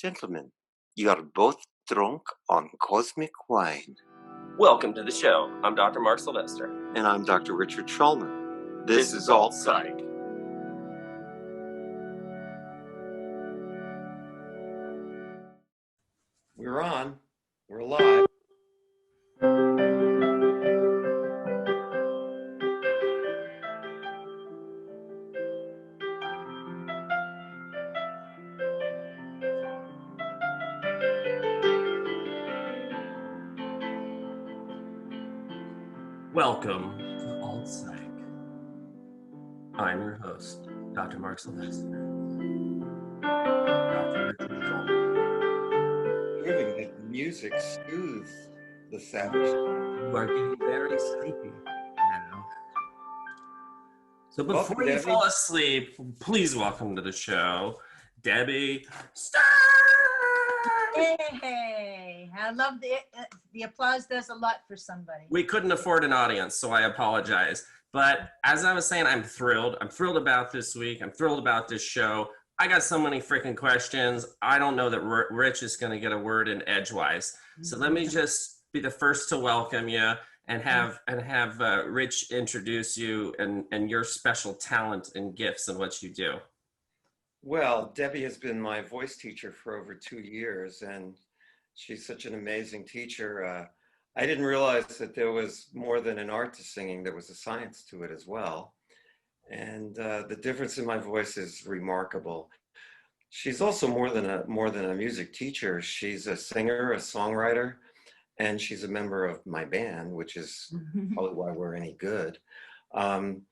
Gentlemen, you are both drunk on cosmic wine. Welcome to the show. I'm Dr. Mark Sylvester. And I'm Dr. Richard Schulman. This is Alt Psych. We're on. We're live. Welcome to Alt Psych. I'm your host, Dr. Mark Sylvester. Dr. Richard Schulman. Proving that the music soothes the savage. You are getting very sleepy now. So before you fall asleep, please welcome to the show, Debbie Stein. Hey, I love the applause does a lot for somebody. We couldn't afford an audience, so I apologize. But as I was saying, I'm thrilled. I'm thrilled about this week. I'm thrilled about this show. I got so many freaking questions. I don't know that Rich is going to get a word in edgewise. So let me just be the first to welcome you and have Rich introduce you and your special talent and gifts and what you do. Well, Debbie has been my voice teacher for over 2 years, and she's such an amazing teacher. I didn't realize that there was more than an art to singing. There was a science to it as well. And the difference in my voice is remarkable. She's also more than a music teacher. She's a singer, a songwriter, and she's a member of my band, which is probably why we're any good. I'm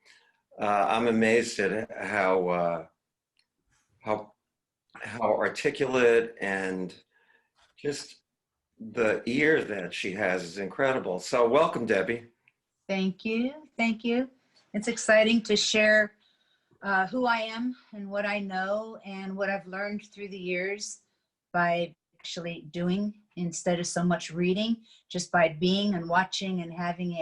amazed at how articulate and just the ear that she has is incredible. So welcome, Debbie. Thank you. It's exciting to share who I am and what I know and what I've learned through the years by actually doing instead of so much reading, just by being and watching and having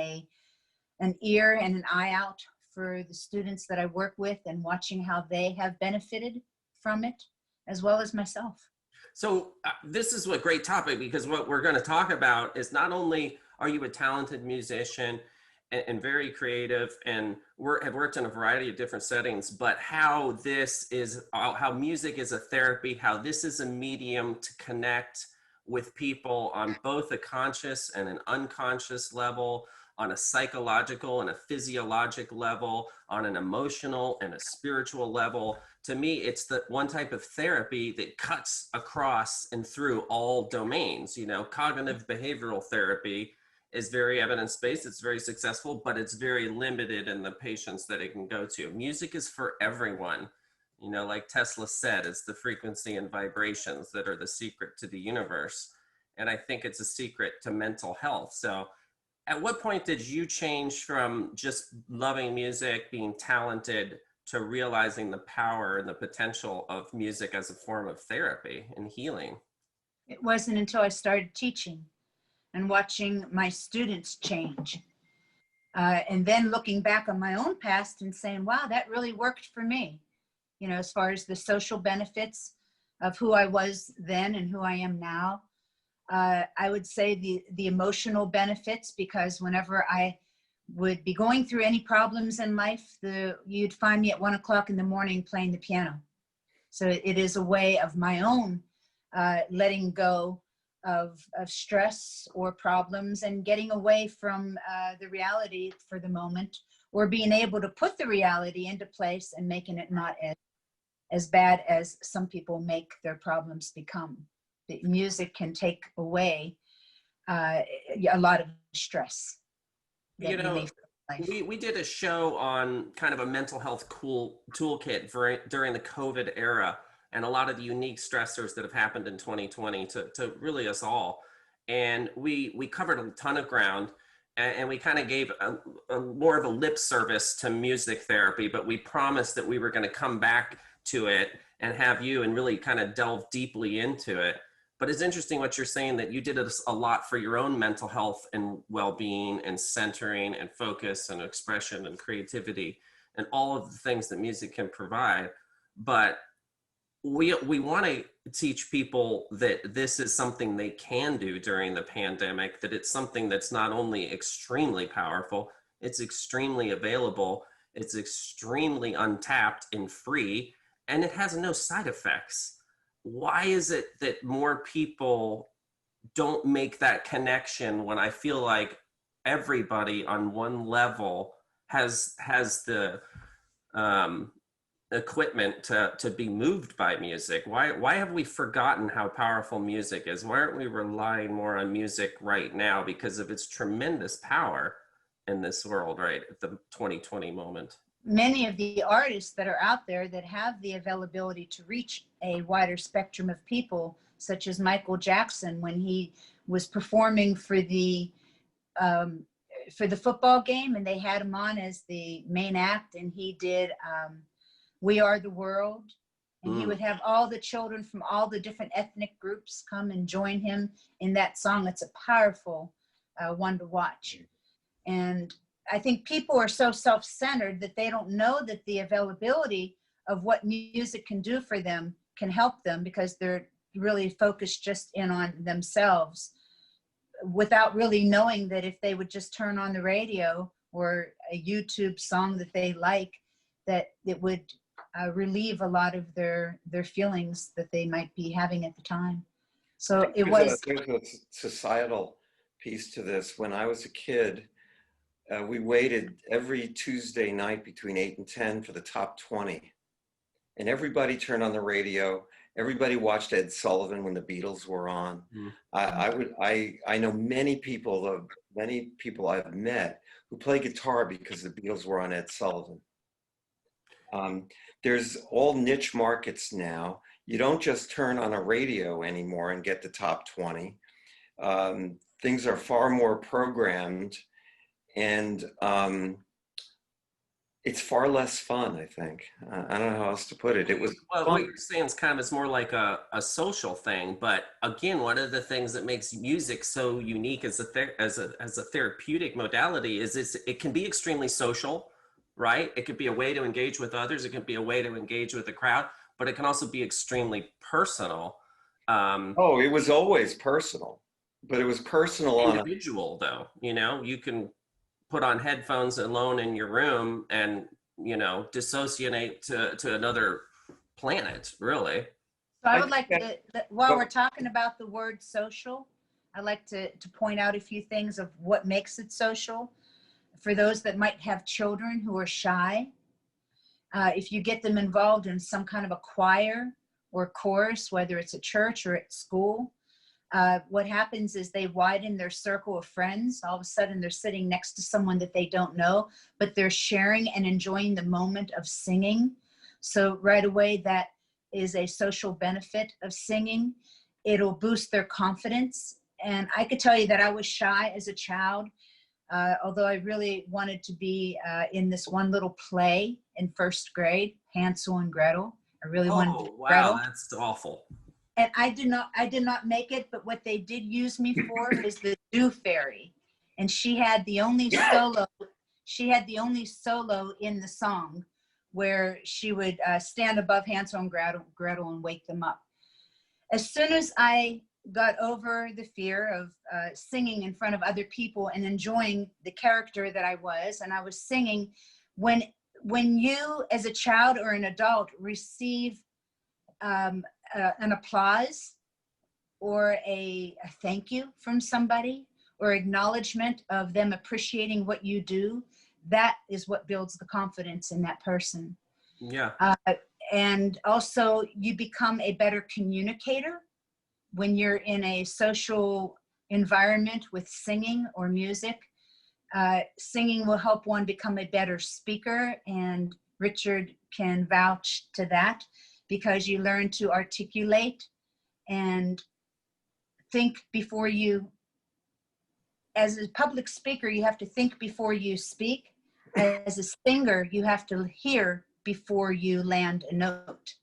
an ear and an eye out for the students that I work with and watching how they have benefited from it, as well as myself. So this is a great topic, because what we're going to talk about is not only are you a talented musician and very creative and have worked in a variety of different settings, but how music is a therapy, how this is a medium to connect with people on both a conscious and an unconscious level, on a psychological and a physiologic level, on an emotional and a spiritual level. To me, it's the one type of therapy that cuts across and through all domains. You know, cognitive behavioral therapy is very evidence-based, it's very successful, but it's very limited in the patients that it can go to. Music is for everyone. You know, like Tesla said, it's the frequency and vibrations that are the secret to the universe. And I think it's a secret to mental health. So at what point did you change from just loving music, being talented, to realizing the power and the potential of music as a form of therapy and healing? It wasn't until I started teaching and watching my students change. And then looking back on my own past and saying, wow, that really worked for me. You know, as far as the social benefits of who I was then and who I am now. I would say the emotional benefits, because whenever I would be going through any problems in life, you'd find me at 1 o'clock in the morning playing the piano. So it is a way of my own letting go of stress or problems and getting away from the reality for the moment, or being able to put the reality into place and making it not as bad as some people make their problems become. The music can take away a lot of stress. You know, we did a show on kind of a mental health toolkit during the COVID era, and a lot of the unique stressors that have happened in 2020 to really us all. And we covered a ton of ground, and we kind of gave a more of a lip service to music therapy, but we promised that we were going to come back to it and have you and really kind of delve deeply into it. But it's interesting what you're saying, that you did a lot for your own mental health and well-being and centering and focus and expression and creativity and all of the things that music can provide. But we want to teach people that this is something they can do during the pandemic, that it's something that's not only extremely powerful, it's extremely available, it's extremely untapped and free, and it has no side effects. Why is it that more people don't make that connection when I feel like everybody on one level has the equipment to be moved by music? Why have we forgotten how powerful music is? Why aren't we relying more on music right now because of its tremendous power in this world, right at the 2020 moment? Many of the artists that are out there that have the availability to reach a wider spectrum of people, such as Michael Jackson, when he was performing for the football game, and they had him on as the main act, and he did "We Are the World," and he would have all the children from all the different ethnic groups come and join him in that song. It's a powerful one to watch. And I think people are so self-centered that they don't know that the availability of what music can do for them can help them, because they're really focused just in on themselves, without really knowing that if they would just turn on the radio or a YouTube song that they like, that it would relieve a lot of their feelings that they might be having at the time. So it was. There's a societal piece to this. When I was a kid, we waited every Tuesday night between 8 and 10 for the top 20. And everybody turned on the radio. Everybody watched Ed Sullivan when the Beatles were on. I know many people I've met who play guitar because the Beatles were on Ed Sullivan. There's all niche markets now. You don't just turn on a radio anymore and get the top 20. Things are far more programmed, and it's far less fun, I think. I don't know how else to put it. It was well, fun. what you're saying is kind of, it's more like a social thing. But again, one of the things that makes music so unique as a therapeutic modality is it can be extremely social, right? It could be a way to engage with others. It can be a way to engage with the crowd, but it can also be extremely personal. Oh, it was always personal, but it was personal individual though. You can put on headphones alone in your room and dissociate to another planet, really. So I would like to, while we're talking about the word social, I'd like to point out a few things of what makes it social. For those that might have children who are shy, if you get them involved in some kind of a choir or chorus, whether it's at church or at school, what happens is they widen their circle of friends. All of a sudden they're sitting next to someone that they don't know, but they're sharing and enjoying the moment of singing. So right away, that is a social benefit of singing. It'll boost their confidence. And I could tell you that I was shy as a child, although I really wanted to be in this one little play in first grade, Hansel and Gretel. I really wanted to be Gretel. Wow, that's awful. And I did not make it, but what they did use me for is the Dew Fairy. And she had the only solo in the song where she would stand above Hansel and Gretel and wake them up. As soon as I got over the fear of singing in front of other people and enjoying the character that I was, and I was singing, when you as a child or an adult receive an applause or a thank you from somebody or acknowledgement of them appreciating what you do, that is what builds the confidence in that person. Yeah. And also you become a better communicator when you're in a social environment with singing or music. Singing will help one become a better speaker, and Richard can vouch to that, because you learn to articulate and think before you. As a public speaker, you have to think before you speak. As a singer, you have to hear before you land a note.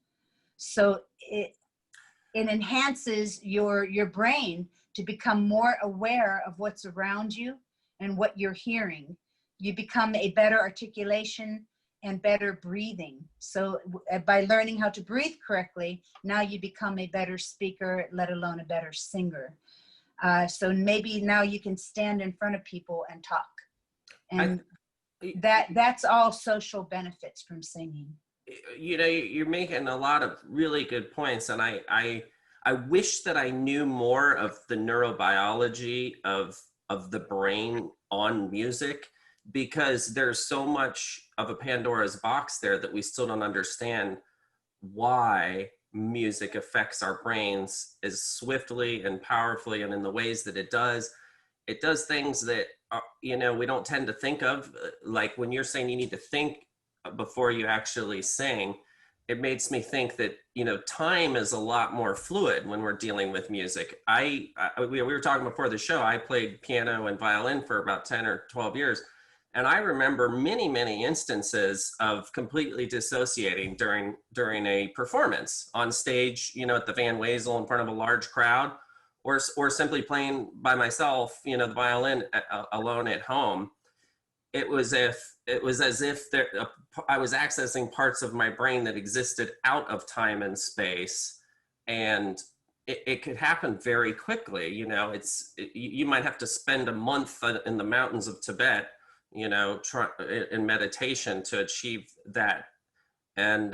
So it enhances your brain to become more aware of what's around you and what you're hearing. You become a better articulation and better breathing. So by learning how to breathe correctly, now you become a better speaker, let alone a better singer. So maybe now you can stand in front of people and talk. And that's all social benefits from singing. You know, you're making a lot of really good points, and I wish that I knew more of the neurobiology of the brain on music, because there's so much of a Pandora's box there that we still don't understand why music affects our brains as swiftly and powerfully and in the ways that it does. It does things that, you know, we don't tend to think of. Like when you're saying you need to think before you actually sing, it makes me think that, you know, time is a lot more fluid when we're dealing with music. We were talking before the show, I played piano and violin for about 10 or 12 years. And I remember many, many instances of completely dissociating during a performance on stage, you know, at the Van Wezel in front of a large crowd, or simply playing by myself, you know, the violin alone at home. It was as if I was accessing parts of my brain that existed out of time and space, and it could happen very quickly. You know, you might have to spend a month in the mountains of Tibet, you know, in meditation to achieve that. And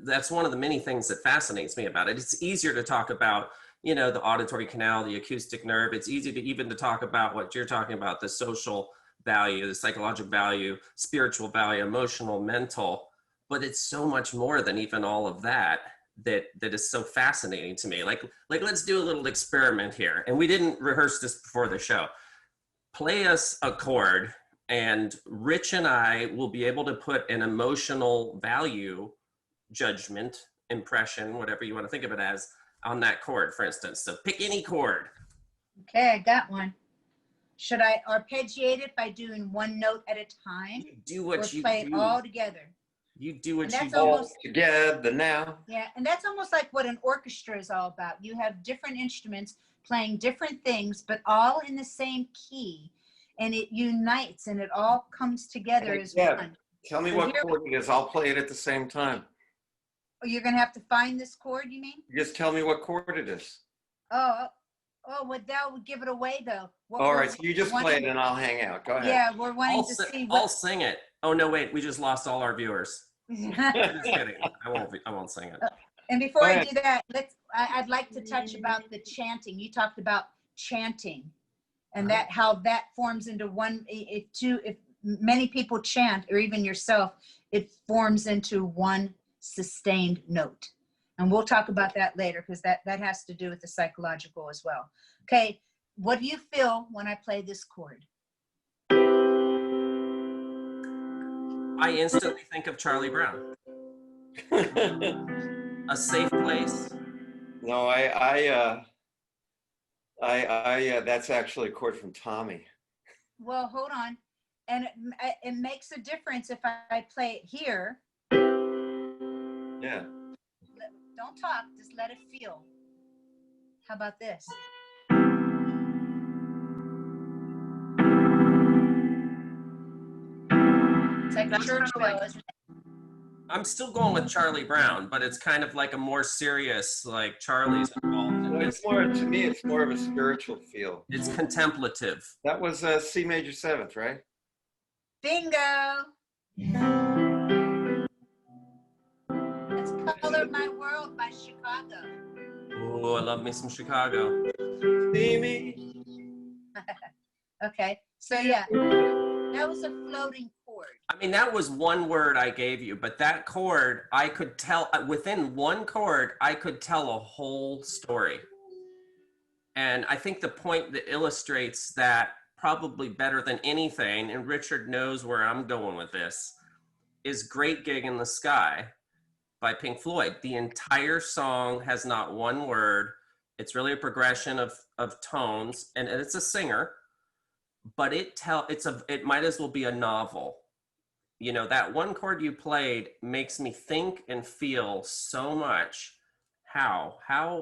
that's one of the many things that fascinates me about it. It's easier to talk about, you know, the auditory canal, the acoustic nerve. It's easy to even to talk about what you're talking about, the social value, the psychological value, spiritual value, emotional, mental, but it's so much more than even all of that is so fascinating to me. Like let's do a little experiment here. And we didn't rehearse this before the show. Play us a chord, and Rich and I will be able to put an emotional value, judgment, impression, whatever you want to think of it as, on that chord, for instance. So pick any chord. Okay, I got one. Should I arpeggiate it by doing one note at a time? You do what you play do. all together? You do what And you that's do. almost- All together now. Yeah, and that's almost like what an orchestra is all about. You have different instruments playing different things, but all in the same key, and it unites and it all comes together as Yeah. one. Tell me So what here- chord it is. I'll play it at the same time. Oh, you're gonna have to find this chord, you mean? Just tell me what chord it is. Oh, well, that would give it away though. What All we're right, so you just play it wanting- and I'll hang out. Go ahead. Yeah, we're wanting I'll, to si- see I'll what. sing it. Oh no, wait, we just lost all our viewers. Just kidding. I won't sing it. And before Go I ahead. do that, I'd like to touch about the chanting. You talked about chanting, and that how that forms into one. If many people chant, or even yourself, it forms into one sustained note. And we'll talk about that later, because that has to do with the psychological as well. Okay, what do you feel when I play this chord? I instantly think of Charlie Brown. A safe place. No, that's actually a chord from Tommy. Well, hold on. And it makes a difference if I play it here. Yeah. Don't talk, just let it feel. How about this? It's like a church bell, isn't it? I'm still going with Charlie Brown, but it's kind of like a more serious, like Charlie's involved. Well, it's more, to me, it's more of a spiritual feel. It's contemplative. That was C major 7th, right? Bingo! That's Color My World by Chicago. Oh, I love me some Chicago. See me. Okay, so yeah, that was a floating chord. I mean, that was one word I gave you, but that chord, I could tell, within one chord, I could tell a whole story. And I think the point that illustrates that probably better than anything, and Richard knows where I'm going with this, is Great Gig in the Sky by Pink Floyd. The entire song has not one word. It's really a progression of tones, and it's a singer, but it might as well be a novel. You know, that one chord you played makes me think and feel so much. How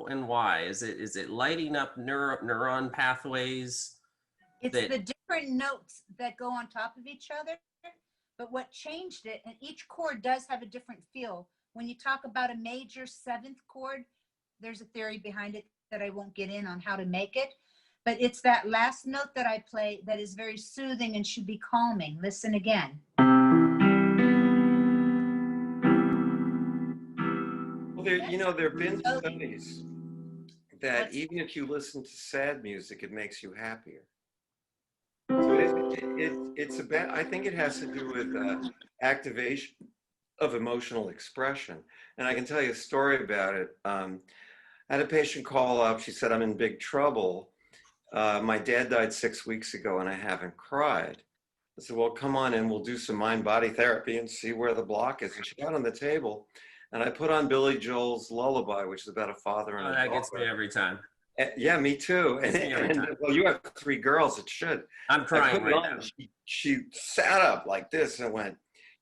and why? Is it lighting up neuron pathways? It's the different notes that go on top of each other, But what changed it, and each chord does have a different feel. When you talk about a major seventh chord, there's a theory behind it that I won't get in on how to make it. But it's that last note that I play that is very soothing and should be calming. Listen again. Well, there have been studies that even if you listen to sad music, it makes you happier. So it's about, I think it has to do with activation of emotional expression. And I can tell you a story about it. I had a patient call up. She said, I'm in big trouble. My dad died 6 weeks ago and I haven't cried. I said, well, come on in, we'll do some mind-body therapy and see where the block is. And she got on the table and I put on Billy Joel's Lullaby, which is about a father and a daughter. That gets me every time. Yeah, me too. And well, you have 3 girls, it should. I'm crying right now. She sat up like this and went,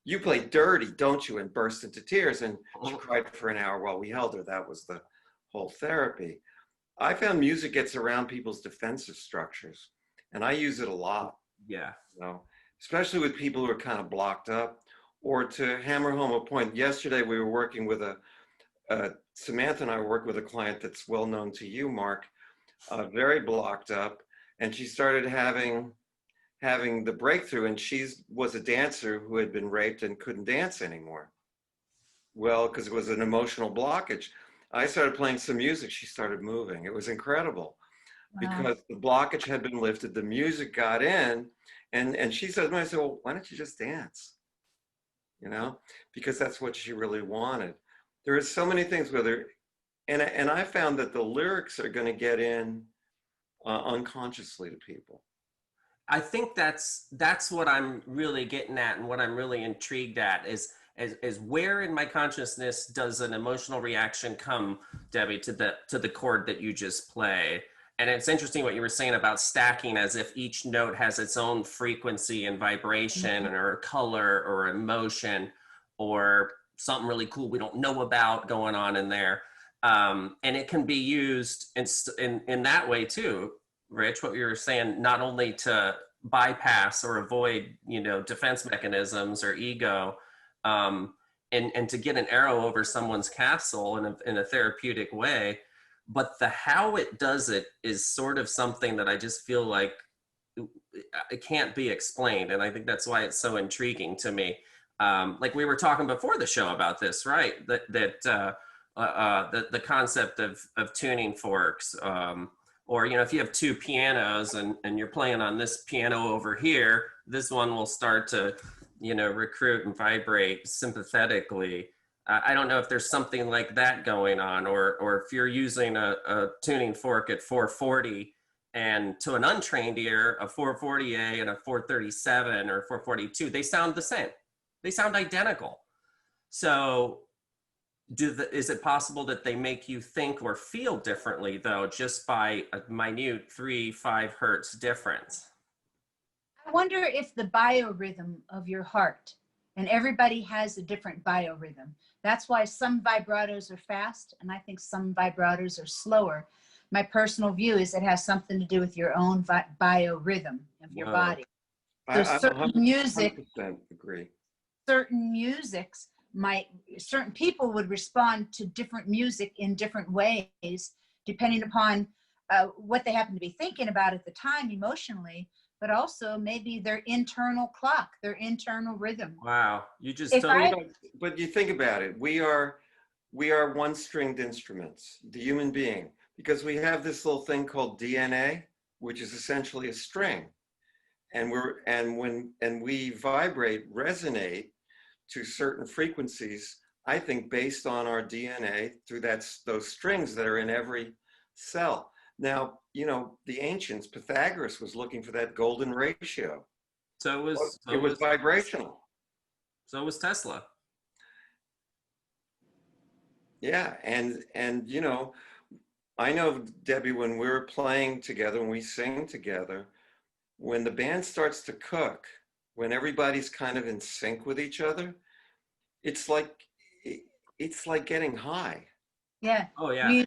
you play dirty, don't you? And burst into tears. And she cried for an hour while we held her. That was the whole therapy. I found music gets around people's defensive structures, and I use it a lot. Yeah. You know, especially with people who are kind of blocked up, or to hammer home a point. Yesterday, we were working with Samantha and I worked with a client that's well known to you, Mark, very blocked up, and she started having the breakthrough, and she was a dancer who had been raped and couldn't dance anymore. Well, because it was an emotional blockage. I started playing some music, she started moving. It was incredible. Wow. Because the blockage had been lifted, the music got in, and she said, I said, well, why don't you just dance? You know, because that's what she really wanted. There are so many things and I found that the lyrics are going to get in unconsciously to people. I think that's what I'm really getting at, and what I'm really intrigued at is where in my consciousness does an emotional reaction come, Debbie, to the chord that you just play. And it's interesting what you were saying about stacking, as if each note has its own frequency and vibration, or color or emotion or something really cool we don't know about going on in there. And it can be used in that way too, Rich, what you were saying, not only to bypass or avoid, defense mechanisms or ego, and to get an arrow over someone's castle in a therapeutic way, but the how it does it is sort of something that I just feel like it can't be explained. And I think that's why it's so intriguing to me. Like we were talking before the show about this, right? The concept of tuning forks, or, if you have 2 pianos and you're playing on this piano over here, this one will start to, recruit and vibrate sympathetically. I don't know if there's something like that going on, or if you're using a tuning fork at 440 and to an untrained ear, a 440A and a 437 or 442, they sound the same. They sound identical. So is it possible that they make you think or feel differently, though, just by a minute 3-5 hertz difference? I wonder if the biorhythm of your heart, and everybody has a different biorhythm. That's why some vibratos are fast, and I think some vibratos are slower. My personal view is it has something to do with your own biorhythm of your body. So certain music, agree. Certain musics certain people would respond to different music in different ways, depending upon what they happen to be thinking about at the time emotionally, but also maybe their internal clock, their internal rhythm. Wow, you just but you think about it, we are one-stringed instruments, the human being, because we have this little thing called DNA, which is essentially a string, and we vibrate, resonate to certain frequencies, I think based on our DNA through those strings that are in every cell. Now, the ancients, Pythagoras was looking for that golden ratio. So it was vibrational. So was Tesla. Yeah, and I know, Debbie, when we're playing together, when we sing together, when the band starts to cook, when everybody's kind of in sync with each other, it's like getting high. Yeah. Oh yeah.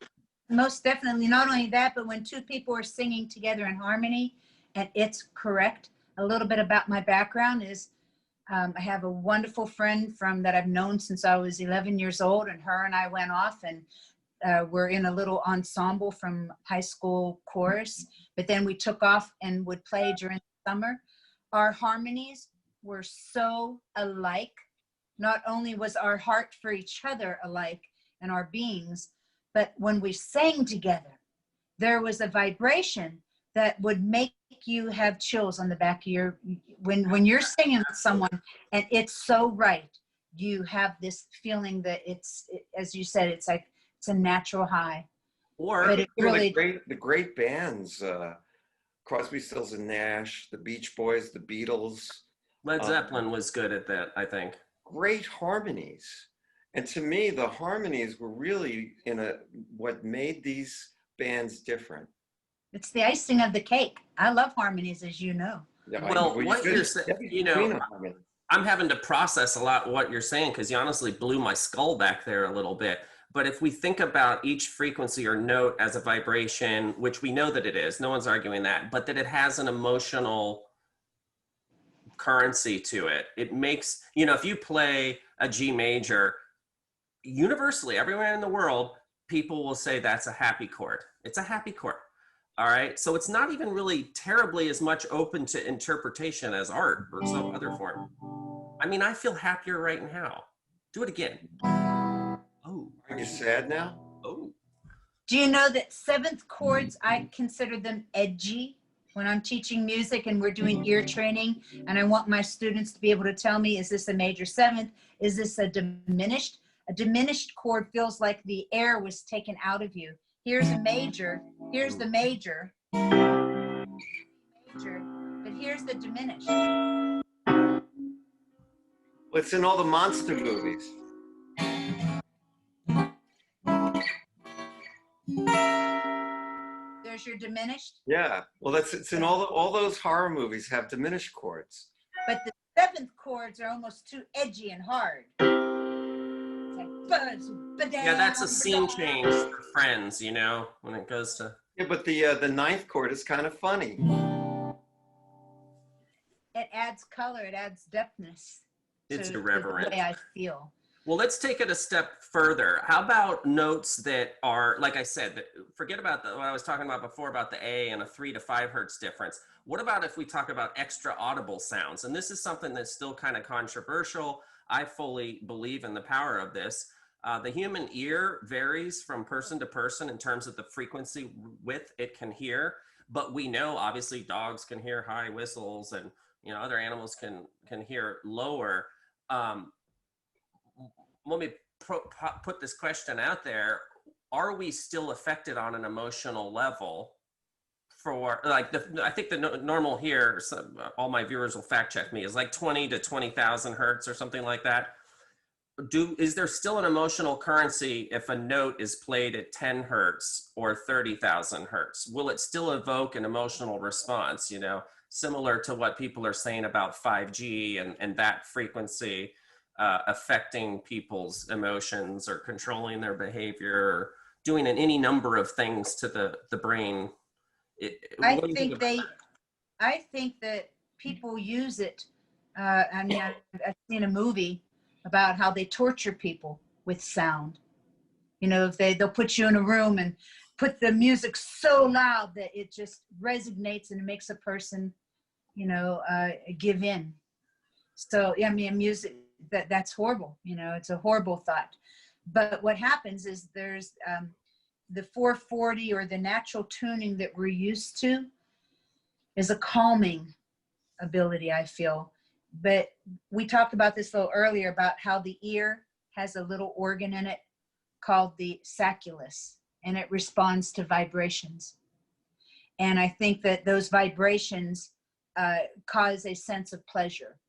Most definitely. Not only that, but when 2 people are singing together in harmony and it's correct. A little bit about my background is I have a wonderful friend that I've known since I was 11 years old, and her and I went off and we're in a little ensemble from high school chorus, but then we took off and would play during the summer. Our harmonies were so alike. Not only was our heart for each other alike and our beings, but when we sang together, there was a vibration that would make you have chills on the back of your, when you're singing with someone and it's so right, you have this feeling that as you said, it's like, it's a natural high. Or but it really, the great bands, Crosby, Stills and Nash, the Beach Boys, the Beatles. Led Zeppelin was good at that, I think. Great harmonies. And to me, the harmonies were really what made these bands different. it's the icing of the cake. I love harmonies, as you know. Yeah, Well, what you're saying, you know, harmony. I'm having to process a lot what you're saying because you honestly blew my skull back there a little bit. But if we think about each frequency or note as a vibration, which we know that it is, no one's arguing that, but that it has an emotional currency to it. It makes, you know, if you play a G major, universally, everywhere in the world, people will say that's a happy chord. It's a happy chord. All right. So it's not even really terribly as much open to interpretation as art or some other form. I mean, I feel happier right now. Do it again. Oh. Are you sad now? Oh. Do you know that seventh chords, I consider them edgy when I'm teaching music and we're doing ear training, and I want my students to be able to tell me, is this a major seventh? Is this a diminished? A diminished chord feels like the air was taken out of you. Here's a major, here's the major, but here's the diminished. Well, it's in all the monster movies. There's your diminished. Yeah. Well, it's in all those horror movies have diminished chords. But the seventh chords are almost too edgy and hard. It's like buzz, Yeah, that's a scene change for Friends, you know, when it goes to. Yeah, but the ninth chord is kind of funny. It adds color, it adds depthness. It's to irreverent. The way I feel. Well, let's take it a step further. How about notes that are, like I said, forget about what I was talking about before about the A and a 3 to 5 hertz difference. What about if we talk about extra audible sounds? And this is something that's still kind of controversial. I fully believe in the power of this. The human ear varies from person to person in terms of the frequency width it can hear. But we know, obviously, dogs can hear high whistles and, you know, other animals can hear lower. Let me put this question out there. Are we still affected on an emotional level for like, I think the normal here, all my viewers will fact check me, is like 20 to 20,000 hertz or something like that. Is there still an emotional currency if a note is played at 10 hertz or 30,000 hertz? Will it still evoke an emotional response, you know, similar to what people are saying about 5G and that frequency affecting people's emotions or controlling their behavior or doing any number of things to the brain? I think that people use it. I mean, I've seen a movie about how they torture people with sound. You know, if they'll put you in a room and put the music so loud that it just resonates and it makes a person, you know, give in. So, I mean, music, that's horrible. You know, it's a horrible thought. But what happens is there's the 440 or the natural tuning that we're used to is a calming ability, I feel. But we talked about this a little earlier about how the ear has a little organ in it called the sacculus, and it responds to vibrations. And I think that those vibrations cause a sense of pleasure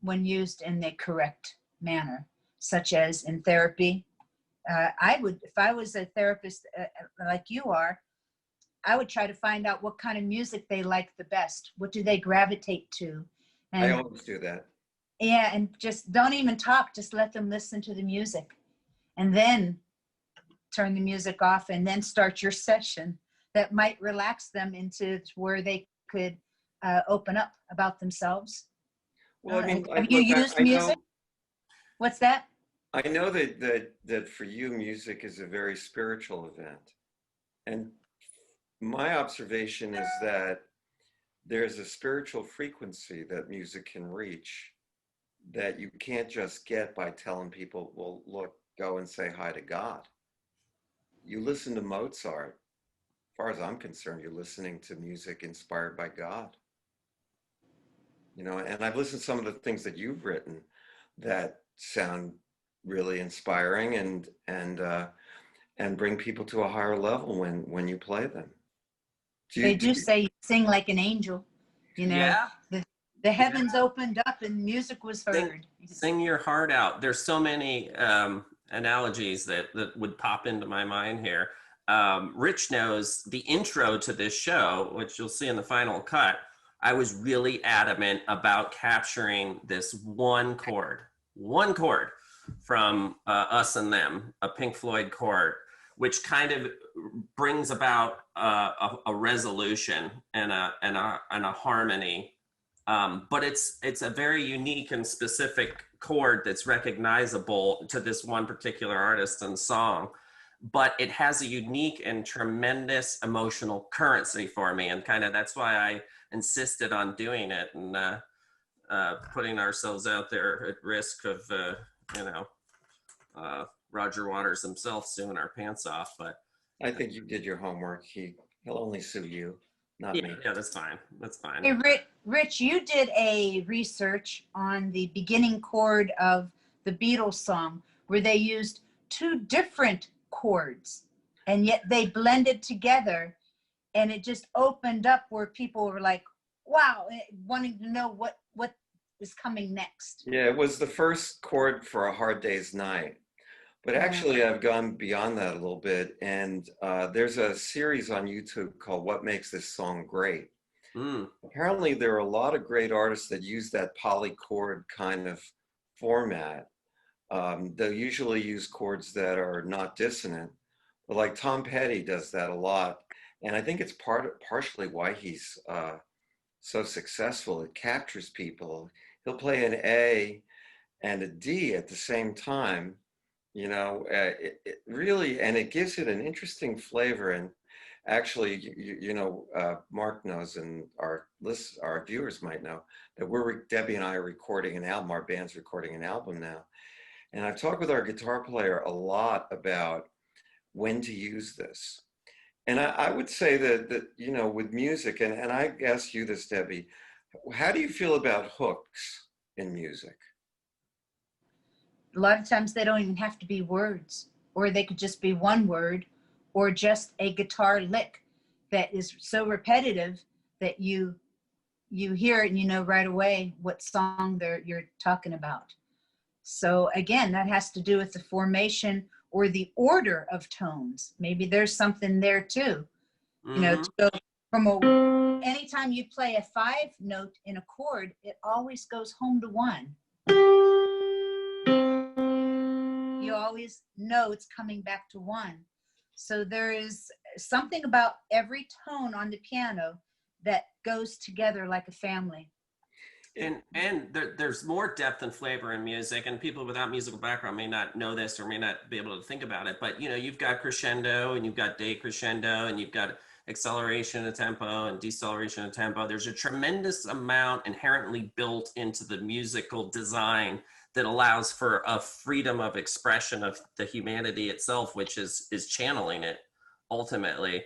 when used in the correct manner, such as in therapy. I would, if I was a therapist like you are, I would try to find out what kind of music they like the best. What do they gravitate to? And, I always do that. Yeah, and just don't even talk. Just let them listen to the music, and then turn the music off, and then start your session that might relax them into where they could open up about themselves. Well, I mean, Have you used music? What's that? I know that for you, music is a very spiritual event. And my observation is that there's a spiritual frequency that music can reach that you can't just get by telling people, well, look, go and say hi to God. You listen to Mozart, as far as I'm concerned, you're listening to music inspired by God. You know, and I've listened to some of the things that you've written that sound really inspiring and bring people to a higher level when you play them. They do say you sing like an angel, you know. Yeah. The heavens opened up and music was heard. Sing your heart out. There's so many analogies that would pop into my mind here. Rich knows the intro to this show, which you'll see in the final cut. I was really adamant about capturing this one chord from Us and Them, a Pink Floyd chord, which kind of brings about a resolution and a harmony. But it's a very unique and specific chord that's recognizable to this one particular artist and song. But it has a unique and tremendous emotional currency for me, and kind of that's why I insisted on doing it and putting ourselves out there at risk of Roger Waters himself suing our pants off. But I think you did your homework. He'll only sue you, not me. Yeah, that's fine. That's fine. Hey, Rich, you did a research on the beginning chord of the Beatles song where they used two different chords and yet they blended together, and it just opened up where people were like, wow, wanting to know what is coming next. Yeah, it was the first chord for A Hard Day's Night. But actually, I've gone beyond that a little bit, and there's a series on YouTube called What Makes This Song Great. Apparently, there are a lot of great artists that use that polychord kind of format. They'll usually use chords that are not dissonant, but like Tom Petty does that a lot. And I think it's partially why he's so successful. It captures people. He'll play an A and a D at the same time. You know, it really, and it gives it an interesting flavor. And actually, Mark knows, and our viewers might know that Debbie and I are recording an album. Our band's recording an album now, and I've talked with our guitar player a lot about when to use this. And I would say that with music, and I ask you this, Debbie, how do you feel about hooks in music? A lot of times they don't even have to be words, or they could just be one word or just a guitar lick that is so repetitive that you hear it and you know right away what song you're talking about. So again, that has to do with the formation or the order of tones. Maybe there's something there too. You know, to go from anytime you play a 5 note in a chord, it always goes home to 1. You always know it's coming back to 1. So there is something about every tone on the piano that goes together like a family. And there's more depth and flavor in music, and people without musical background may not know this or may not be able to think about it, but you've got crescendo and you've got decrescendo and you've got acceleration of tempo and deceleration of tempo. There's a tremendous amount inherently built into the musical design that allows for a freedom of expression of the humanity itself, which is channeling it ultimately,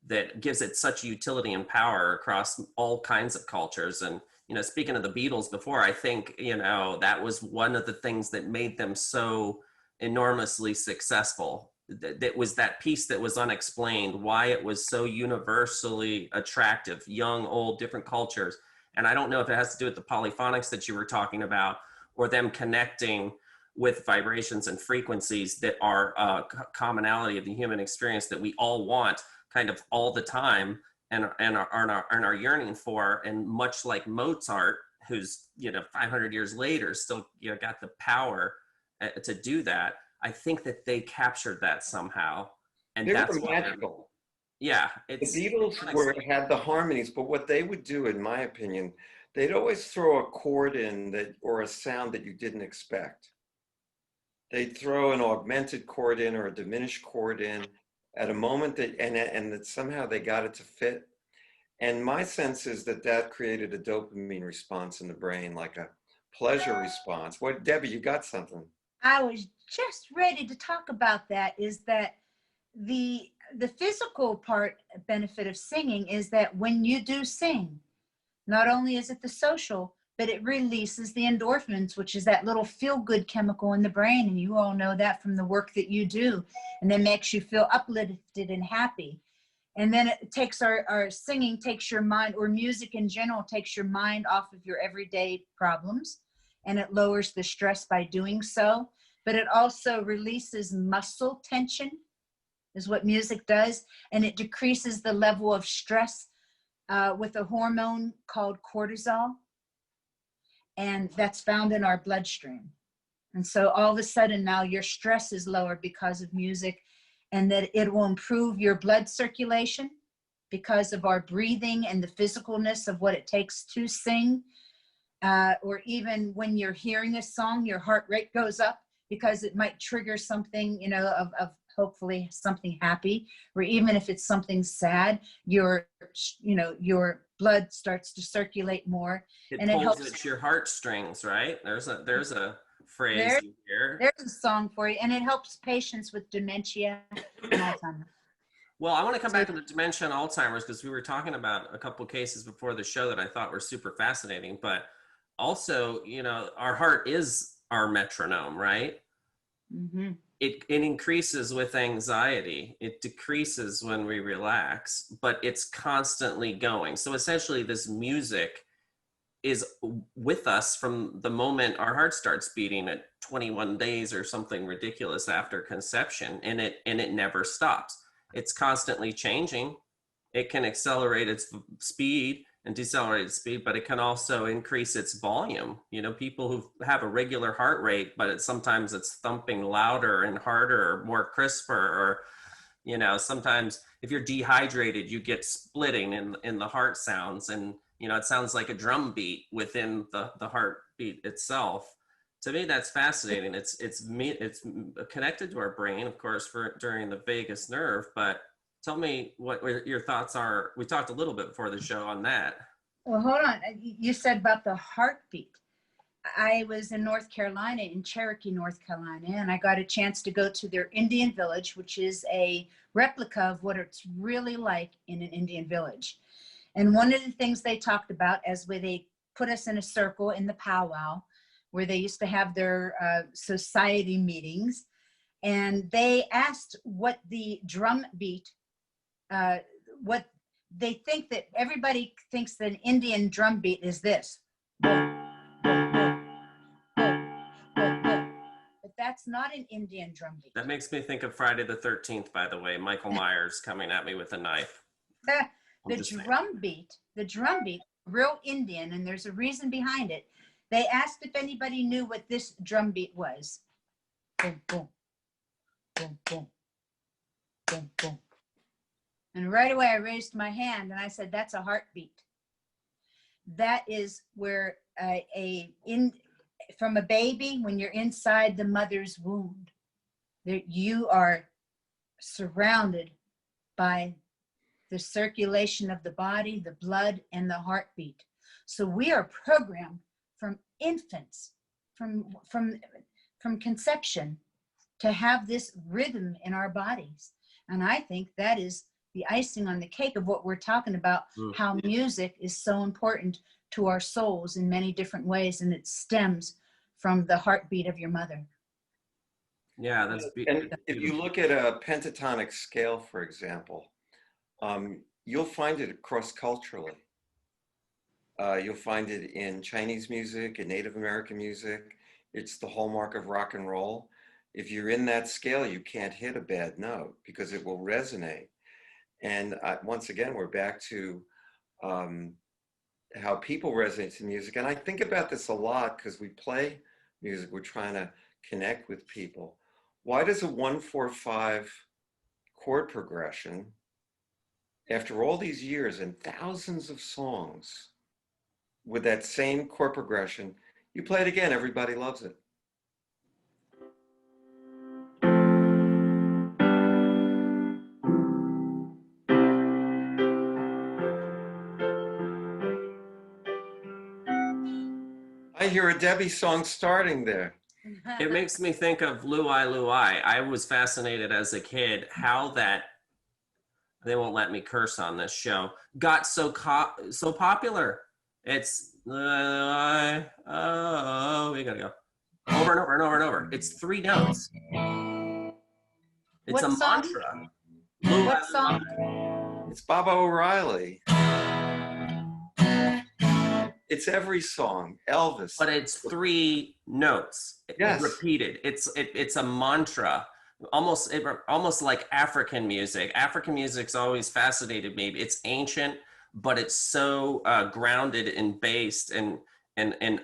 that gives it such utility and power across all kinds of cultures. And speaking of the Beatles before, I think, that was one of the things that made them so enormously successful. That was that piece that was unexplained, why it was so universally attractive, young, old, different cultures. And I don't know if it has to do with the polyphonics that you were talking about, or them connecting with vibrations and frequencies that are a commonality of the human experience that we all want kind of all the time. And are yearning for. And much like Mozart, who's 500 years later still got the power to do that, I think that they captured that somehow, and They that's were magical. Yeah, the Beatles had the harmonies, but what they would do, in my opinion, they'd always throw a chord in that, or a sound that you didn't expect. They'd throw an augmented chord in or a diminished chord in at a moment that, and that somehow they got it to fit. And my sense is that that created a dopamine response in the brain, like a pleasure response. What, Debbie, you got something? I was just ready to talk about that, is that the physical part benefit of singing is that when you do sing, not only is it the social, but it releases the endorphins, which is that little feel-good chemical in the brain. And you all know that from the work that you do. And that makes you feel uplifted and happy. And then it takes our singing takes your mind, or music in general, takes your mind off of your everyday problems. And it lowers the stress by doing so. But it also releases muscle tension, is what music does. And it decreases the level of stress with a hormone called cortisol. And that's found in our bloodstream. And so all of a sudden now your stress is lower because of music, and that it will improve your blood circulation because of our breathing and the physicalness of what it takes to sing. Or even when you're hearing a song, your heart rate goes up because it might trigger something, of hopefully something happy, or even if it's something sad, your blood starts to circulate more. It And it pulls helps. at your heartstrings, right? There's a phrase you hear. There's a song for you, and it helps patients with dementia and Alzheimer's. Well, I want to come back to the dementia and Alzheimer's, because we were talking about a couple of cases before the show that I thought were super fascinating. But also, our heart is our metronome, right? Mm-hmm. It increases with anxiety. It decreases when we relax, but it's constantly going. So essentially, this music is with us from the moment our heart starts beating at 21 days or something ridiculous after conception, and it never stops. It's constantly changing. It can accelerate its speed and decelerate its speed, but it can also increase its volume. People who have a regular heart rate, but sometimes it's thumping louder and harder or more crisper, or sometimes if you're dehydrated, you get splitting in the heart sounds, and it sounds like a drum beat within the heartbeat itself. To me, that's fascinating. It's connected to our brain, of course, during the vagus nerve. But tell me what your thoughts are. We talked a little bit before the show on that. Well, hold on. You said about the heartbeat. I was in North Carolina, in Cherokee, North Carolina, and I got a chance to go to their Indian village, which is a replica of what it's really like in an Indian village. And one of the things they talked about, where they put us in a circle in the powwow, where they used to have their society meetings, and they asked what the drum beat, what they think that everybody thinks that an Indian drum beat is this. But that's not an Indian drum beat. That makes me think of Friday the 13th, by the way, Michael Myers coming at me with a knife. The drum beat, real Indian, and there's a reason behind it. They asked if anybody knew what this drum beat was. Boom, boom, boom, boom, boom, boom. And right away I raised my hand and I said, that's a heartbeat. That is where from a baby, when you're inside the mother's womb, you are surrounded by the circulation of the body, the blood, and the heartbeat. So we are programmed from infants, from conception, to have this rhythm in our bodies. And I think that is the icing on the cake of what we're talking about, how music is so important to our souls in many different ways, and it stems from the heartbeat of your mother. Yeah, that's and if you look at a pentatonic scale, for example, you'll find it cross-culturally. You'll find it in Chinese music, in Native American music. It's the hallmark of rock and roll. If you're in that scale, you can't hit a bad note because it will resonate. And once again, we're back to how people resonate to music. And I think about this a lot because we play music. We're trying to connect with people. Why does a 1-4-5 chord progression, after all these years and thousands of songs, with that same chord progression. You play it again, everybody loves it. I hear a Debbie song starting there. It makes me think of Luai Luai. I was fascinated as a kid how that, they won't let me curse on this show, got so popular. It's oh, we gotta go over and over and over and over. It's 3 notes. It's What a song? mantra. What song? It's Baba O'Reilly. It's every song, Elvis. But it's 3 notes. Yes. Repeated. It's a mantra. Almost like African music. African music's always fascinated me. It's ancient, but it's so grounded and based in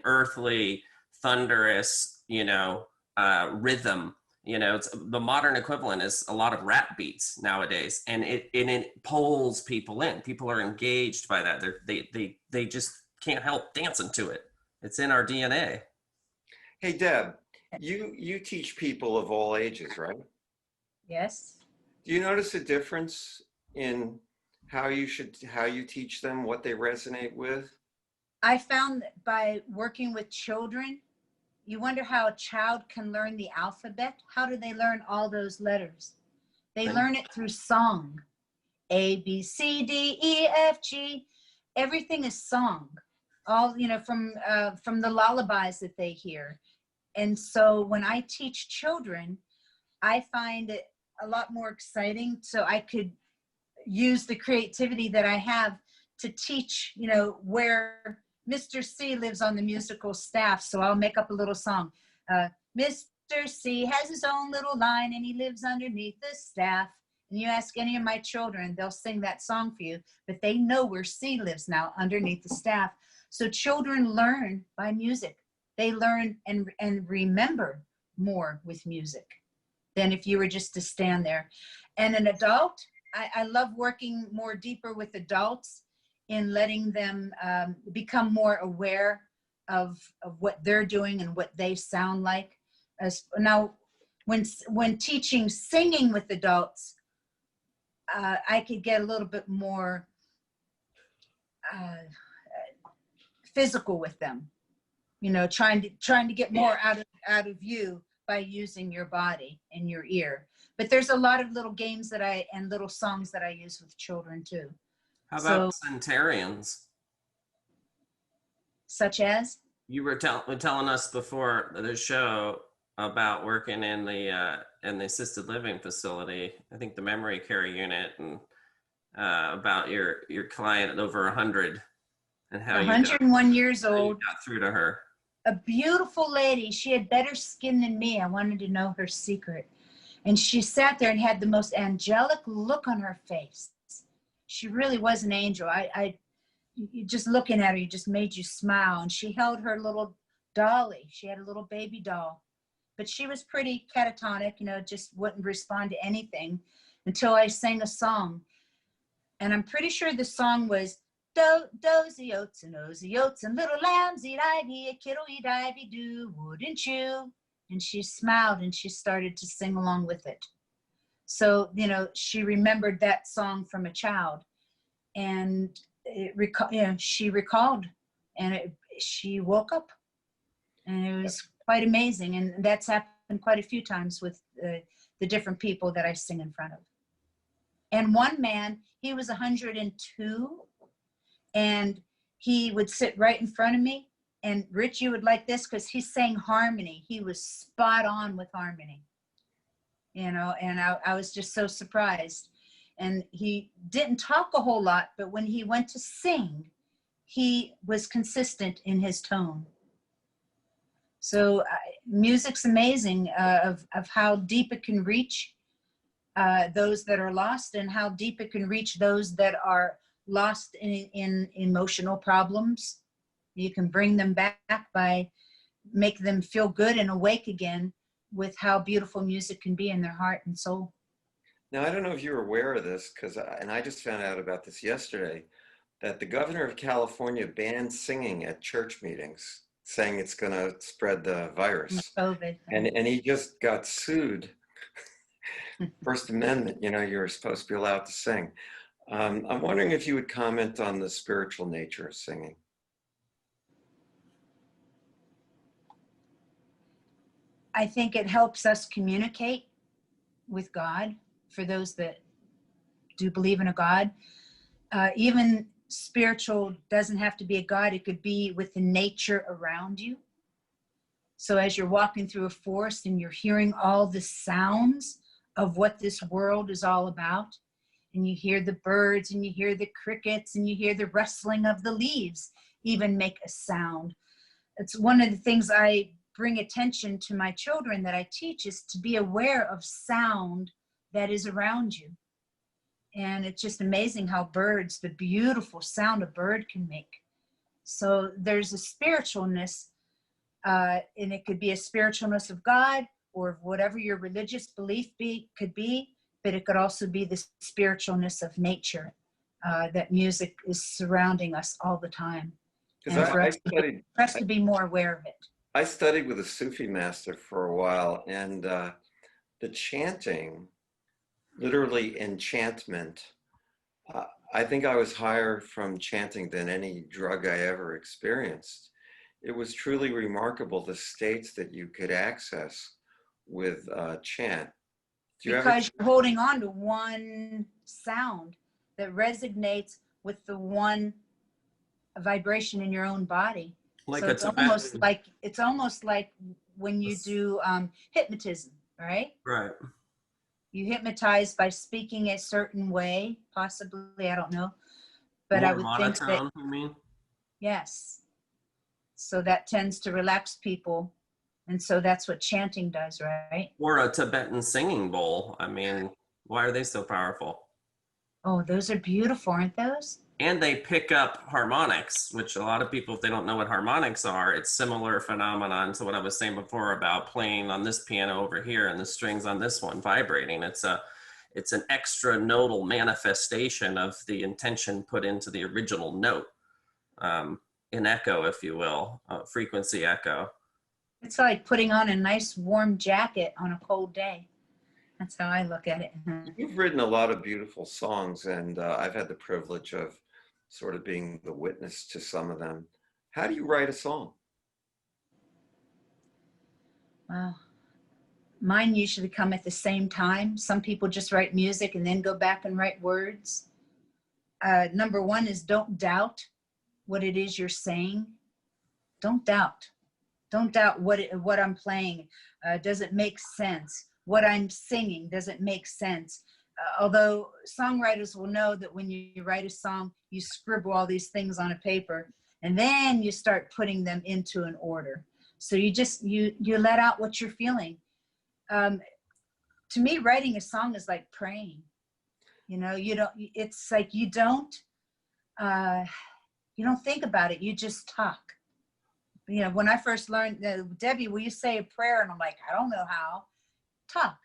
earthly, thunderous, rhythm. It's the modern equivalent is a lot of rap beats nowadays, and it pulls people in. People are engaged by that. They just can't help dancing to it. It's in our DNA. Hey, Deb, you teach people of all ages, right? Yes. Do you notice a difference in how you teach them, what they resonate with? I found that by working with children, you wonder how a child can learn the alphabet. How do they learn all those letters? They learn it through song. A, B, C, D, E, F, G. Everything is song. All, from the lullabies that they hear. And so when I teach children, I find it a lot more exciting, so I could use the creativity that I have to teach, where Mr. C lives on the musical staff. So I'll make up a little song. Mr. C has his own little line and he lives underneath the staff. And you ask any of my children, they'll sing that song for you, but they know where C lives now, underneath the staff. So children learn by music. They learn and remember more with music than if you were just to stand there. And an adult, I love working more deeper with adults in letting them become more aware of what they're doing and what they sound like. Now, when teaching singing with adults, I could get a little bit more physical with them, trying to get more out of you by using your body and your ear. But there's a lot of little games and little songs that I use with children too. How about centenarians? Such as? You were telling us before the show about working in the assisted living facility. I think the memory care unit, and about your client at over 100 and how 101 years old. You got through to her. A beautiful lady. She had better skin than me. I wanted to know her secret. And she sat there and had the most angelic look on her face. She really was an angel. You just looking at her, you just made you smile. And she held her little dolly. She had a little baby doll. But she was pretty catatonic, just wouldn't respond to anything until I sang a song. And I'm pretty sure the song was, dozy oats and osy oats and little lambs eat ivy, a kiddo eat ivy do, wouldn't you? And she smiled and she started to sing along with it. So, she remembered that song from a child, and she recalled, and she woke up, and it was quite amazing. And that's happened quite a few times with the different people that I sing in front of. And one man, he was 102, and he would sit right in front of me. And Rich, you would like this because he sang harmony. He was spot on with harmony, and I was just so surprised. And he didn't talk a whole lot, but when he went to sing, he was consistent in his tone. So music's amazing of how deep it can reach those that are lost, and how deep it can reach those that are lost in emotional problems. You can bring them back by make them feel good and awake again with how beautiful music can be in their heart and soul. Now, I don't know if you're aware of this, and I just found out about this yesterday, that the governor of California banned singing at church meetings, saying it's going to spread the virus. COVID. And he just got sued. First Amendment, you know, you're supposed to be allowed to sing. I'm wondering if you would comment on the spiritual nature of singing. I think it helps us communicate with God, for those that do believe in a God. Even spiritual doesn't have to be a God. It could be with the nature around you. So as you're walking through a forest and you're hearing all the sounds of what this world is all about, and you hear the birds and you hear the crickets and you hear the rustling of the leaves even make a sound. It's one of the things I bring attention to my children that I teach, is to be aware of sound that is around you. And it's just amazing how birds, the beautiful sound a bird can make. So there's a spiritualness, and it could be a spiritualness of God or of whatever your religious belief could be, but it could also be the spiritualness of nature, that music is surrounding us all the time. And for us to be more aware of it. I studied with a Sufi master for a while, and the chanting, literally enchantment, I think I was higher from chanting than any drug I ever experienced. It was truly remarkable, the states that you could access with chant. Because you're holding on to one sound that resonates with the one vibration in your own body. Like so it's almost like when you do hypnotism, right? Right. You hypnotize by speaking a certain way, possibly, I don't know. But More I would think that, you mean? yes. So that tends to relax people. And so that's what chanting does, right? Or a Tibetan singing bowl. I mean, why are they so powerful? Oh, those are beautiful, aren't those? And they pick up harmonics, which a lot of people, if they don't know what harmonics are, it's similar phenomenon to what I was saying before about playing on this piano over here and the strings on this one vibrating. It's an extra nodal manifestation of the intention put into the original note, an echo, if you will, frequency echo. It's like putting on a nice warm jacket on a cold day. That's how I look at it. You've written a lot of beautiful songs, and I've had the privilege of sort of being the witness to some of them. How do you write a song? Well, mine usually come at the same time. Some people just write music and then go back and write words. Number one is don't doubt what it is you're saying. Don't doubt. Don't doubt what I'm playing. Does it make sense? What I'm singing, does it make sense? Although songwriters will know that when you write a song, you scribble all these things on a paper, and then you start putting them into an order. So you let out what you're feeling. To me, writing a song is like praying. You know, it's like you don't think about it. You just talk. You know, when I first learned, Debbie, will you say a prayer? And I'm like, I don't know how. Talk.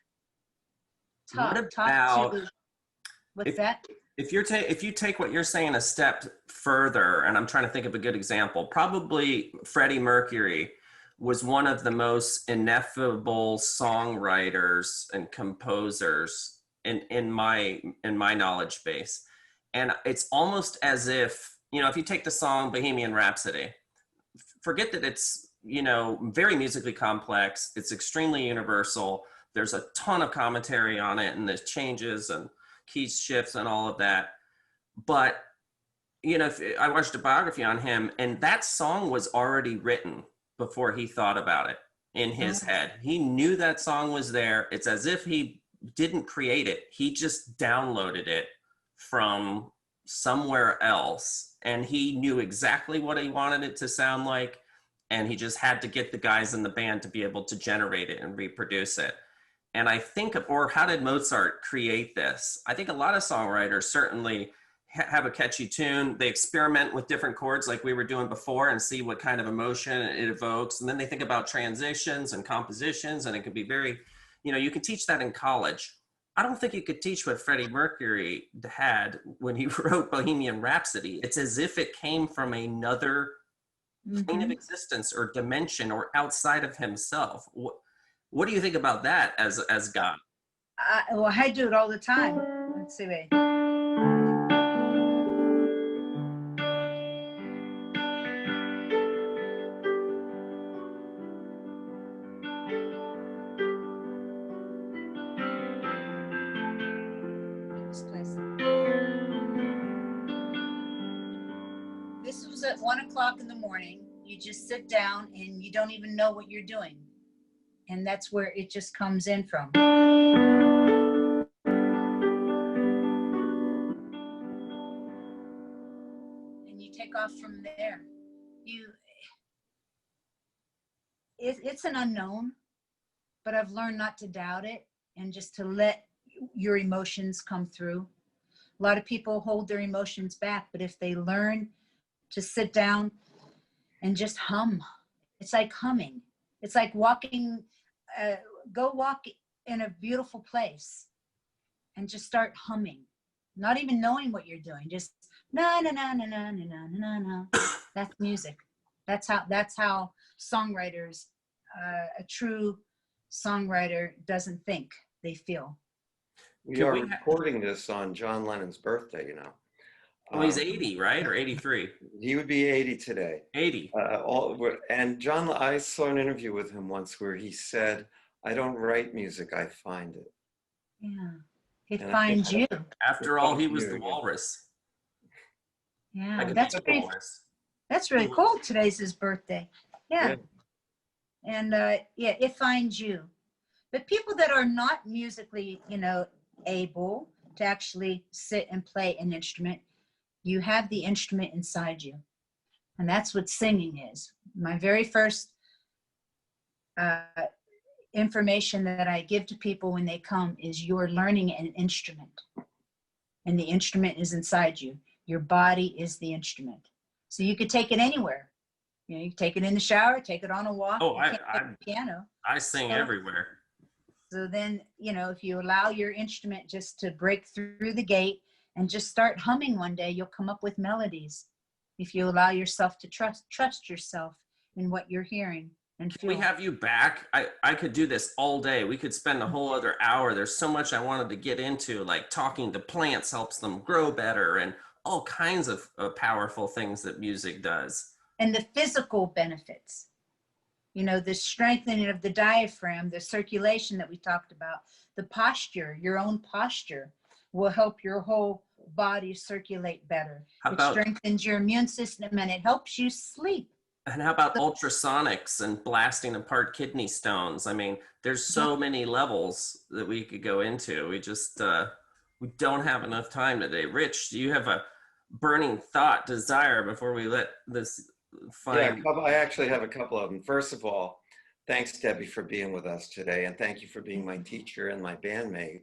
What's that? If you take what you're saying a step further, and I'm trying to think of a good example, probably Freddie Mercury was one of the most ineffable songwriters and composers in my knowledge base. And it's almost as if, you know, if you take the song Bohemian Rhapsody, forget that it's, you know, very musically complex, it's extremely universal. There's a ton of commentary on it, and there's changes and key shifts and all of that. But, you know, I watched a biography on him, and that song was already written before he thought about it in his head. He knew that song was there. It's as if he didn't create it. He just downloaded it from somewhere else, and he knew exactly what he wanted it to sound like, and he just had to get the guys in the band to be able to generate it and reproduce it. And I think or how did Mozart create this? I think a lot of songwriters certainly have a catchy tune. They experiment with different chords like we were doing before and see what kind of emotion it evokes. And then they think about transitions and compositions, and it can be very, you know, you can teach that in college. I don't think you could teach what Freddie Mercury had when he wrote Bohemian Rhapsody. It's as if it came from another plane of existence or dimension or outside of himself. What do you think about that as God? Well, I do it all the time. Let's see, wait. This place. This was at 1 o'clock in the morning. You just sit down and you don't even know what you're doing. And that's where it just comes in from. And you take off from there. It's an unknown, but I've learned not to doubt it and just to let your emotions come through. A lot of people hold their emotions back, but if they learn to sit down and just hum, it's like humming. It's like walking, go walk in a beautiful place and just start humming, not even knowing what you're doing. Just na na na na na na na na. That's music. That's how songwriters, a true songwriter doesn't think, they feel. We are recording this on John Lennon's birthday, you know. Well, he's 80, right? Or 83? He would be 80 today. 80. And John, I saw an interview with him once where he said, "I don't write music, I find it." Yeah, it And finds you. After all, he was the walrus. Yeah, Walrus. that's really cool. Today's his birthday. Yeah. And yeah, it finds you. But people that are not musically, able to actually sit and play an instrument, you have the instrument inside you. And that's what singing is. My very first information that I give to people when they come is you're learning an instrument. And the instrument is inside you. Your body is the instrument. So you could take it anywhere. You can take it in the shower, take it on a walk. Oh, piano. I sing everywhere. So then, if you allow your instrument just to break through the gate and just start humming one day, you'll come up with melodies. If you allow yourself to trust yourself in what you're hearing and feel. We have you back. I could do this all day. We could spend a whole other hour. There's so much I wanted to get into, like talking to plants helps them grow better and all kinds of powerful things that music does. And the physical benefits. The strengthening of the diaphragm, the circulation that we talked about, the posture, your own posture will help your whole body circulate better. It strengthens your immune system and it helps you sleep. And how about ultrasonics and blasting apart kidney stones? I mean, there's so many levels that we could go into. We just, we don't have enough time today. Rich, do you have a burning thought, desire before we let this Yeah, I actually have a couple of them. First of all, thanks, Debbie, for being with us today. And thank you for being my teacher and my bandmate.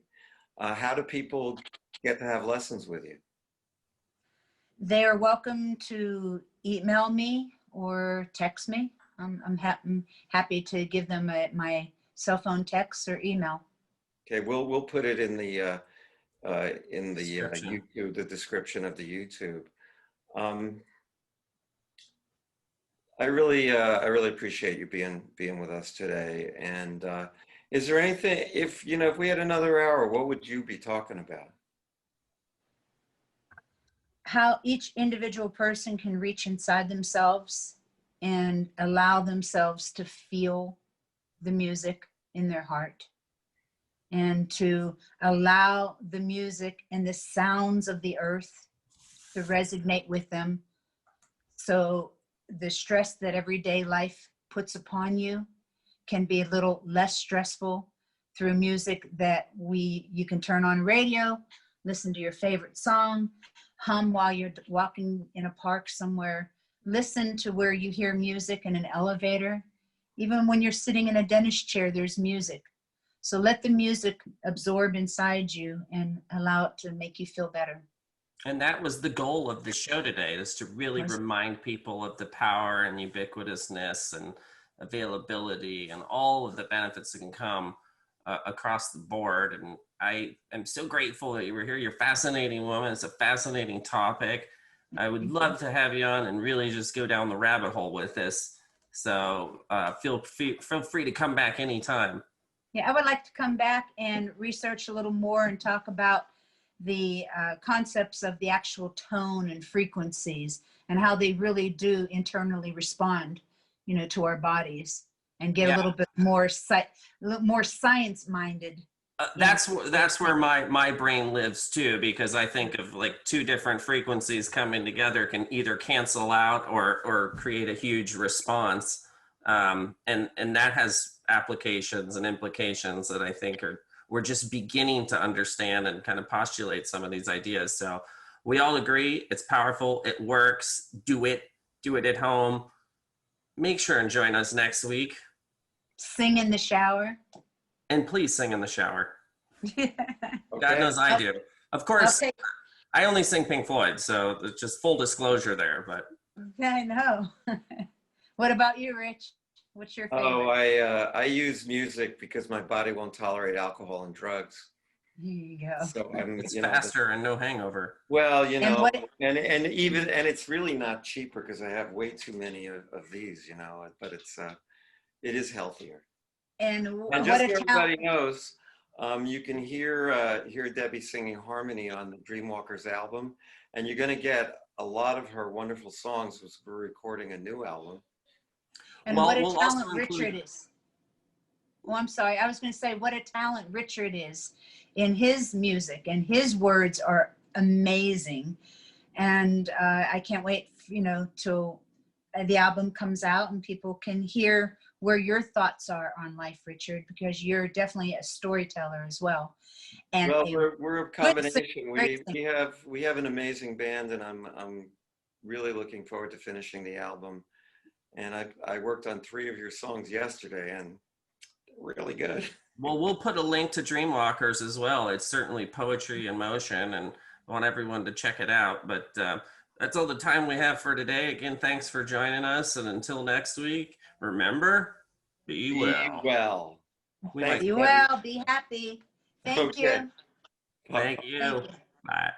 How do people get to have lessons with you? They are welcome to email me or text me. I'm happy to give them my cell phone text or email. Okay, we'll put it in the YouTube, the description of the YouTube. I really appreciate you being with us today. And is there anything, if we had another hour, what would you be talking about? How each individual person can reach inside themselves and allow themselves to feel the music in their heart and to allow the music and the sounds of the earth to resonate with them. So the stress that everyday life puts upon you can be a little less stressful through music that you can turn on radio, listen to your favorite song, hum while you're walking in a park somewhere, listen to where you hear music in an elevator. Even when you're sitting in a dentist chair, there's music. So let the music absorb inside you and allow it to make you feel better. And that was the goal of the show today, is to really remind people of the power and ubiquitousness and availability and all of the benefits that can come across the board. And I am so grateful that you were here. You're a fascinating woman. It's a fascinating topic. I would love to have you on and really just go down the rabbit hole with this. So feel free to come back anytime. Yeah, I would like to come back and research a little more and talk about the concepts of the actual tone and frequencies and how they really do internally respond, to our bodies, and get a little bit more science-minded. That's where my brain lives too, because I think of like two different frequencies coming together can either cancel out or create a huge response, and that has applications and implications that I think we're just beginning to understand and kind of postulate some of these ideas. So we all agree it's powerful, it works. Do it at home. Make sure and join us next week. Sing in the shower. And please sing in the shower. Okay. God knows I do. Of course, I only sing Pink Floyd, so it's just full disclosure there. But I know. What about you, Rich? What's your favorite? Oh, I use music because my body won't tolerate alcohol and drugs. Here you go. So it's faster and no hangover. Well, And and it's really not cheaper because I have way too many of these, but it is healthier. And just what so a everybody knows, you can hear Debbie singing harmony on the Dreamwalkers album, and you're going to get a lot of her wonderful songs as we're recording a new album. And what a talent Richard is. Oh, I'm sorry. I was going to say what a talent Richard is in his music, and his words are amazing. And I can't wait, till the album comes out and people can hear where your thoughts are on life, Richard, because you're definitely a storyteller as well. And well, we're a combination. We have an amazing band, and I'm really looking forward to finishing the album. And I worked on 3 of your songs yesterday, and really good. Well, we'll put a link to Dreamwalkers as well. It's certainly poetry in motion, and I want everyone to check it out. But that's all the time we have for today. Again, thanks for joining us. And until next week, remember, be well. Be well. Be well, be happy. Thank you. Thank you. Bye.